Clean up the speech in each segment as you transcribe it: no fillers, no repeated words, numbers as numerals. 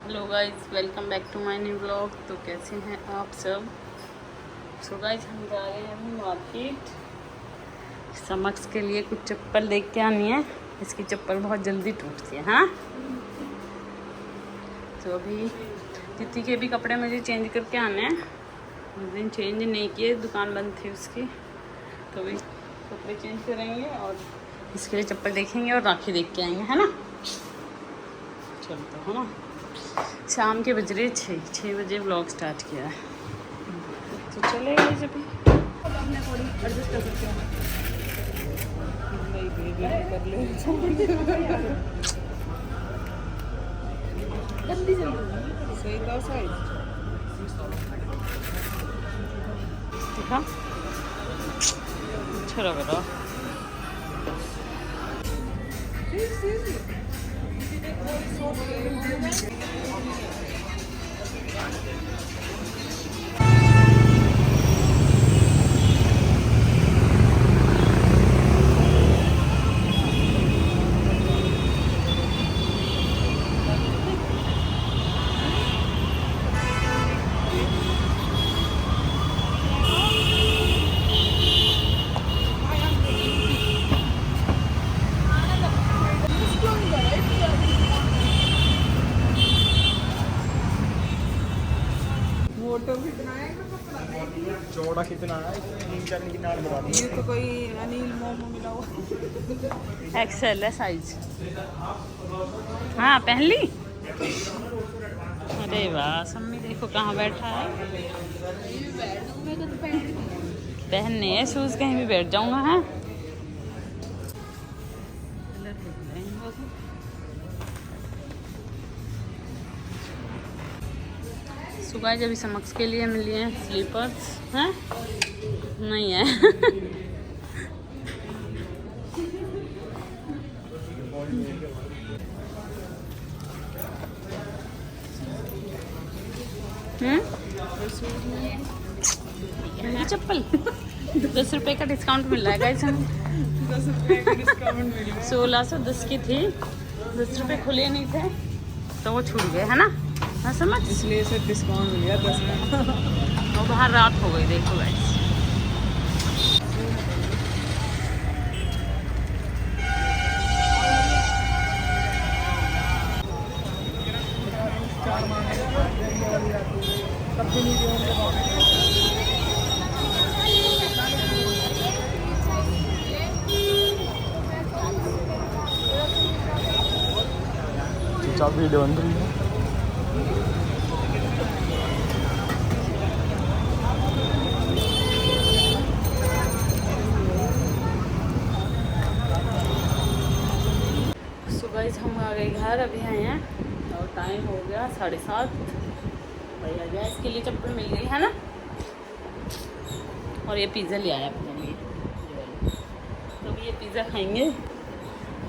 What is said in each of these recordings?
Hello guys, welcome back to my new blog. तो कैसे हैं आप सब। सो गाइस, हम जा रहे हैं अभी मार्केट समक्स के लिए कुछ चप्पल देख के आनी है। इसकी चप्पल बहुत जल्दी टूटती है। हाँ, तो अभी तिथि के भी कपड़े मुझे चेंज करके आने हैं। उस दिन चेंज नहीं किए, दुकान बंद थी उसकी, तो अभी कपड़े चेंज करेंगे और इसके लिए चप्पल देखेंगे और राखी देख के आएंगे, है ना। चलते है ना। शाम के बज रहे 6 बजे व्लॉग स्टार्ट किया है, तो चलेगा जब एडजस्ट कर सकते हैं। सही था साइज। देखा, अच्छा लग रहा। चौड़ा कितना है? 3-4 की नाल बता दी। ये तो कोई अनिल मोमो मिला हुआ। एक्सेल है साइज। हाँ, पहन ली। अरे वाह, सम्मी देखो कहाँ बैठा है। पहनने हैं शूज, कहीं भी बैठ जाऊंगा। है सुबह जब समक्स के लिए मिली हैं स्लीपर्स। हैं नहीं है। ये चप्पल 10 रुपए का डिस्काउंट मिल रहा है गाइस हमें। 10 रुपये का डिस्काउंट मिल गया। 1610 की थी, 10 रुपए खुले नहीं थे तो वो छूट गए, है ना। हाँ समझ, इसलिए से डिस्काउंट मिल गया 10 का। और बाहर रात हो गई, देखो गाइस। चल वीडियो बन रही है। सुबह हम आ गए घर, अभी आए हैं और टाइम हो गया 7:30। भाई आ गया, इसके लिए चप्पल मिल गई, है ना। और ये पिज़्ज़ा ले आया अपने लिए, तो अभी ये पिज़्ज़ा खाएंगे,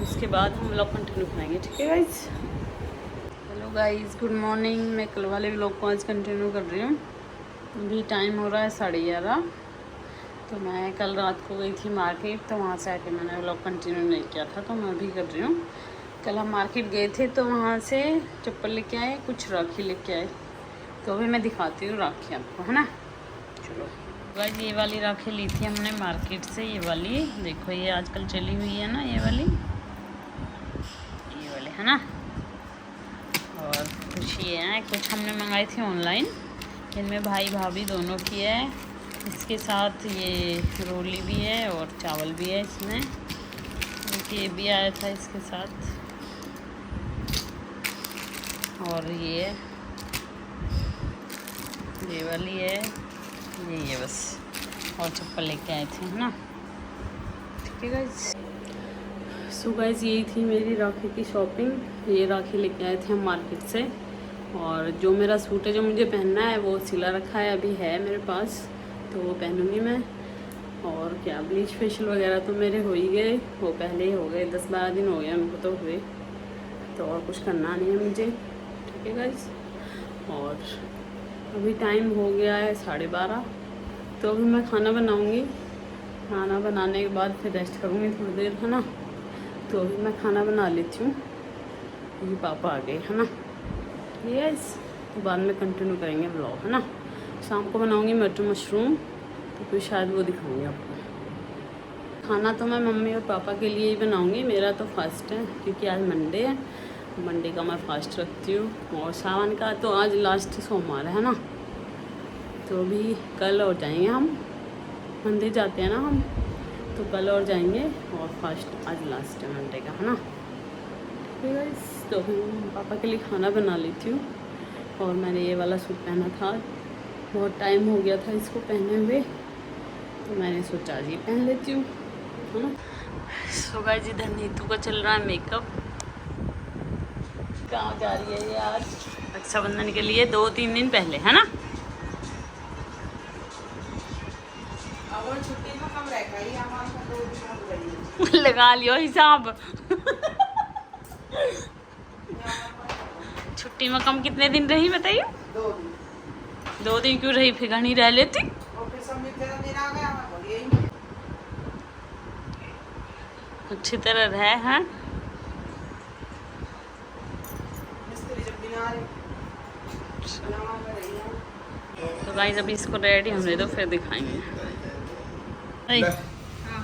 उसके बाद हम लोग कंटिन्यू करेंगे। ठीक है guys. Hello guys, good morning. मैं कल वाले व्लॉग को आज कंटिन्यू कर रही हूँ। अभी टाइम हो रहा है 11:30। तो मैं कल रात को गई थी मार्केट, तो वहाँ से आके मैंने व्लॉग कंटिन्यू नहीं किया था, तो मैं अभी कर रही हूँ। कल हम मार्केट गए थे, तो वहाँ से चप्पल लेके आए, कुछ राखी लेके आए, तो अभी मैं दिखाती हूँ राखी आपको, है ना। चलो गाइस, ये वाली राखी ली थी हमने मार्केट से। ये वाली देखो, ये आजकल चली हुई है ना, ये वाली, है ना। और कुछ ये हैं, कुछ हमने मंगाई थी ऑनलाइन। इनमें भाई भाभी दोनों की है। इसके साथ ये रोली भी है और चावल भी है इसमें। ये भी आया था इसके साथ। और ये वाली है, ये बस। और चप्पल लेके आए थे, है ना। ठीक है गाइस। सो गाइस, यही थी मेरी राखी की शॉपिंग। ये राखी लेके आए थे हम मार्केट से। और जो मेरा सूट है जो मुझे पहनना है वो सिला रखा है, अभी है मेरे पास, तो वो पहनूंगी मैं। और क्या, ब्लीच फेशियल वगैरह तो मेरे हो ही गए, वो पहले ही हो गए, 10-12 दिन हो गए उनको तो हुए। तो और कुछ करना नहीं है मुझे। ठीक है गाइस। और अभी टाइम हो गया है 12:30, तो अभी मैं खाना बनाऊंगी। खाना बनाने के बाद फिर रेस्ट करूँगी थोड़ी देर, है ना। तो अभी मैं खाना बना लेती हूँ, ये पापा आ गए, है ना। ठीक है। तो बाद में कंटिन्यू करेंगे ब्लॉग, है ना। शाम को बनाऊँगी मटर मशरूम, तो फिर शायद वो दिखाऊँगी आपको। खाना तो मैं मम्मी और पापा के लिए ही बनाऊँगी, मेरा तो फास्ट है क्योंकि आज मंडे है। मंडे का मैं फास्ट रखती हूँ, और सावन का तो आज लास्ट सोमवार है ना। तो अभी कल और जाएंगे हम, मंदिर जाते हैं ना हम, तो कल और जाएंगे, और फास्ट आज लास्ट है मंडे का, है ना। ठीक है। तो पापा के लिए खाना बना लेती हूँ। और मैंने ये वाला सूट पहना था, बहुत टाइम हो गया था इसको पहने हुए, तो मैंने सोचा आज ये पहन लेती हूँ, है ना। सो गाइस इधर नीतू का चल रहा है मेकअप। कहाँ जा रही है ये आज रक्षाबंधन के लिए? 2-3 दिन पहले, है ना। लगा लियो हिसाब। छुट्टी में कम कितने दिन रही बताइए? 2 दिन क्यों रही? फिर घनी रह लेती। अच्छी तरह रहे हैं। तो गाइस अभी इसको रेडी होने दो, फिर दिखाएंगे।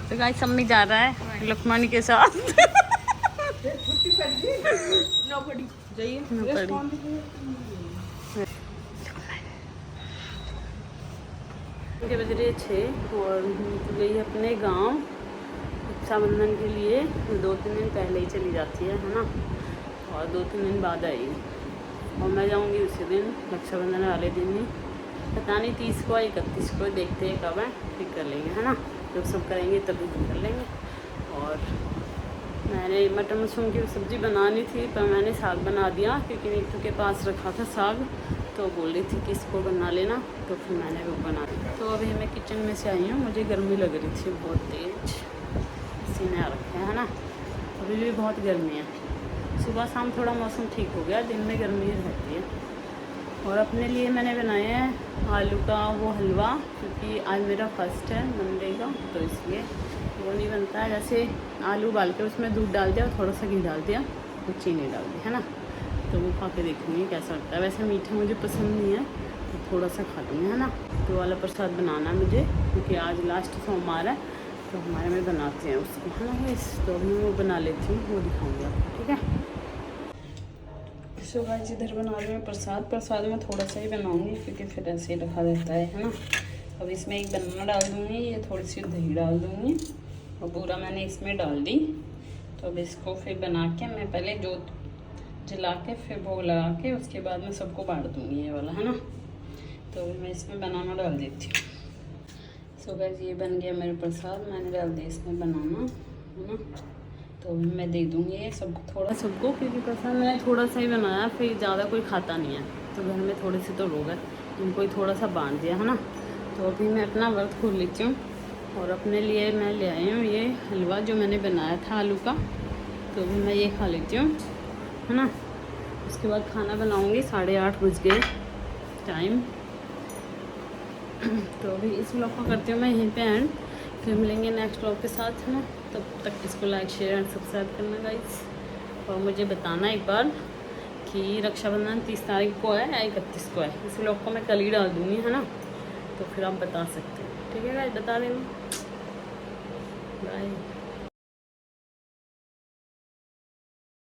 तो गाइस अम्मी जा रहा है लक्ष्मण के साथ। बज रहे 6 और गई अपने गांव रक्षाबंधन के लिए। 2-3 दिन पहले ही चली जाती है ना, और 2-3 दिन बाद आएगी। और मैं जाऊंगी उसी दिन, रक्षाबंधन वाले दिन ही, पता नहीं 30 को या 31 को, देखते हैं कब है, फिर कर लेंगे, है ना। जब सब करेंगे तभी कर लेंगे। और मैंने मटर मशरूम की सब्ज़ी बनानी थी, पर मैंने साग बना दिया क्योंकि नीतू के पास रखा था साग, तो बोल रही थी कि इसको बना लेना, तो फिर मैंने वो बना दिया। तो अभी मैं किचन में से आई हूँ, मुझे गर्मी लग रही थी बहुत तेज, सीने आ रखे हैं, है ना। अभी भी बहुत गर्मी है। सुबह शाम थोड़ा मौसम ठीक हो गया, दिन में गर्मी रहती है। और अपने लिए मैंने बनाया है आलू का वो हलवा, क्योंकि आज मेरा फर्स्ट है मंडे का, तो इसलिए वो नहीं बनता है। जैसे आलू उबाल के उसमें दूध डाल दिया और थोड़ा सा घी डाल दिया और चीनी डाल दी, है ना। तो वो खा के देखूँगी कैसा लगता है। वैसे मीठा मुझे पसंद नहीं है, तो थोड़ा सा खा लूँगी, है ना। तो वाला प्रसाद बनाना है मुझे, क्योंकि आज लास्ट सोमवार है, तो हमारे में बनाते हैं उसको, है ना। तो अभी मैं वो बना लेती हूँ, वो दिखाऊँगी आपको, ठीक है। सो गाइस इधर बना रही हूँ प्रसाद। प्रसाद में थोड़ा सा ही बनाऊँगी क्योंकि फिर ऐसे ही रखा रहता है ना। अब इसमें एक बनाना डाल दूँगी, ये थोड़ी सी दही डाल दूँगी, और पूरा मैंने इसमें डाल दी। तो अब इसको फिर बना के मैं पहले जोत जला के फिर भोग लगा के उसके बाद मैं सबको बांट दूँगी, ये वाला, है ना। तो मैं इसमें बनाना डाल देती हूँ। सो गाइस ये बन गया मेरा प्रसाद, मैंने डाल दिया इसमें बनाना, है ना। तो मैं दे दूँगी ये सबको, थोड़ा सबको, क्योंकि प्रसाद मैंने थोड़ा सा ही बनाया, फिर ज़्यादा कोई खाता नहीं है, तो घर में थोड़े से तो लोग हैं, उनको ही थोड़ा सा बांट दिया, है ना। तो अभी मैं अपना व्रत खोल लेती हूँ, और अपने लिए मैं ले आई हूँ ये हलवा जो मैंने बनाया था आलू का, तो अभी मैं ये खा लेती हूँ, है ना। उसके बाद खाना बनाऊँगी, 8:30 बज गए टाइम। तो अभी इस व्लॉग को करती हूँ मैं यहीं पे एंड, फिर मिलेंगे नेक्स्ट व्लॉग के साथ, है ना। तब तक इसको लाइक शेयर एंड सब्सक्राइब करना गाइस, और मुझे बताना एक बार कि रक्षाबंधन 30 तारीख को है या 31 को है। इस व्लॉग को मैं कल ही डाल दूँगी, है ना, तो फिर आप बता सकते हैं, ठीक है गाइस, बता देना। बाय।